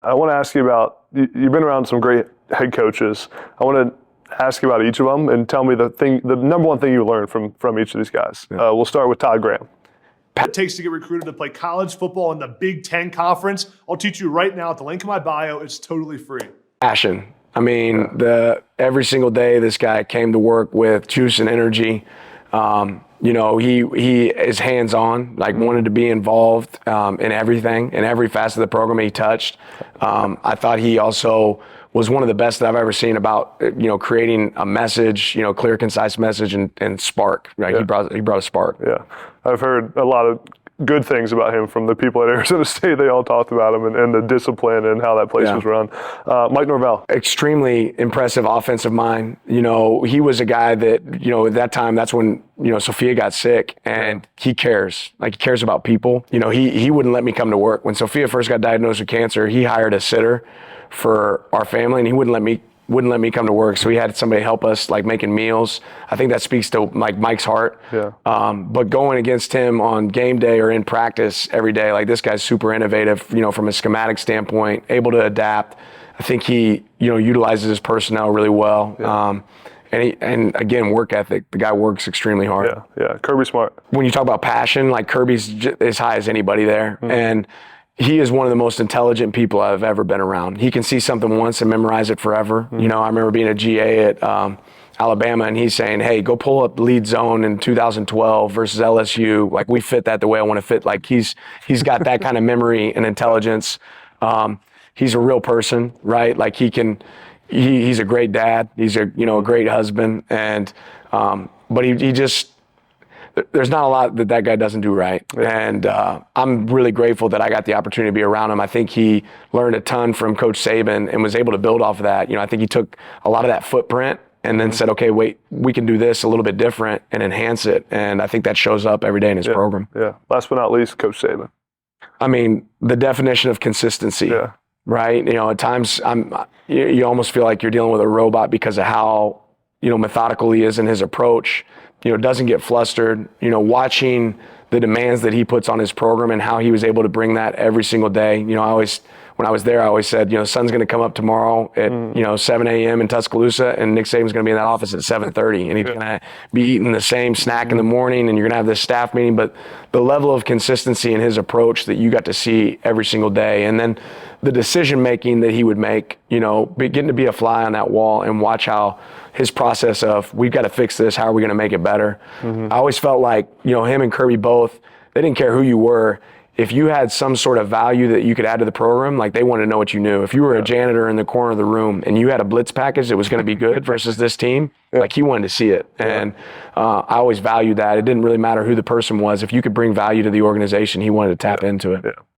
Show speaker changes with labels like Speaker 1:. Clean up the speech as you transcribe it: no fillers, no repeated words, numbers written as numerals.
Speaker 1: I want to ask you about, you've been around some great head coaches. I want to ask you about each of them and tell me the number one thing you learned from each of these guys. Yeah. We'll start with Todd Graham.
Speaker 2: It takes to get recruited to play college football in the Big Ten Conference. I'll teach you right now at the link in my bio. It's totally free.
Speaker 3: Passion. I mean, every single day this guy came to work with juice and energy. You know, he is hands-on, like wanted to be involved in everything, in every facet of the program he touched. I thought he also was one of the best that I've ever seen about, you know, creating a message, you know, clear, concise message and spark. Right? Yeah. He brought a spark.
Speaker 1: Yeah, I've heard a lot of good things about him from the people at Arizona State. They all talked about him and the discipline and how that place was run. Mike Norvell.
Speaker 3: Extremely impressive offensive mind. You know, he was a guy that, you know, at that time, that's when, you know, Sophia got sick, and he cares. Like, he cares about people. You know, he wouldn't let me come to work. When Sophia first got diagnosed with cancer, he hired a sitter for our family, and he wouldn't let me come to work. So he had somebody help us, like making meals. I think that speaks to like Mike's heart. Yeah. But going against him on game day or in practice every day, like, this guy's super innovative, you know, from a schematic standpoint, able to adapt. I think he, you know, utilizes his personnel really well. Yeah. And again, work ethic. The guy works extremely hard.
Speaker 1: Yeah. Kirby Smart.
Speaker 3: When you talk about passion, like, Kirby's as high as anybody there. Mm-hmm. And he is one of the most intelligent people I've ever been around. He can see something once and memorize it forever. Mm-hmm. You know, I remember being a GA at Alabama, and he's saying, hey, go pull up lead zone in 2012 versus LSU. Like, we fit that the way I want to fit. Like, he's got that kind of memory and intelligence. He's a real person, right? Like, he's a great dad. He's a great husband. And, but he just, there's not a lot that guy doesn't do right. And I'm really grateful that I got the opportunity to be around him. I think he learned a ton from Coach Saban and was able to build off of that. You know, I think he took a lot of that footprint and then said, okay, wait, we can do this a little bit different and enhance it. And I think that shows up every day in his program.
Speaker 1: Yeah. Last but not least, Coach Saban.
Speaker 3: I mean, the definition of consistency, right? You know, at times you almost feel like you're dealing with a robot because of how, you know, methodical he is in his approach. You know, doesn't get flustered, you know, watching the demands that he puts on his program and how he was able to bring that every single day. You know, when I was there, I always said, you know, sun's going to come up tomorrow at, you know, 7 a.m. in Tuscaloosa, and Nick Saban's going to be in that office at 7:30, and he's going to be eating the same snack in the morning, and you're going to have this staff meeting. But the level of consistency in his approach that you got to see every single day, and then the decision-making that he would make, you know, getting to be a fly on that wall and watch how his process of, we've got to fix this, how are we going to make it better? Mm-hmm. I always felt like, you know, him and Kirby both, they didn't care who you were. If you had some sort of value that you could add to the program, like, they wanted to know what you knew. If you were a janitor in the corner of the room and you had a blitz package that was going to be good versus this team, like, he wanted to see it. And I always valued that. It didn't really matter who the person was. If you could bring value to the organization, he wanted to tap into it. Yeah.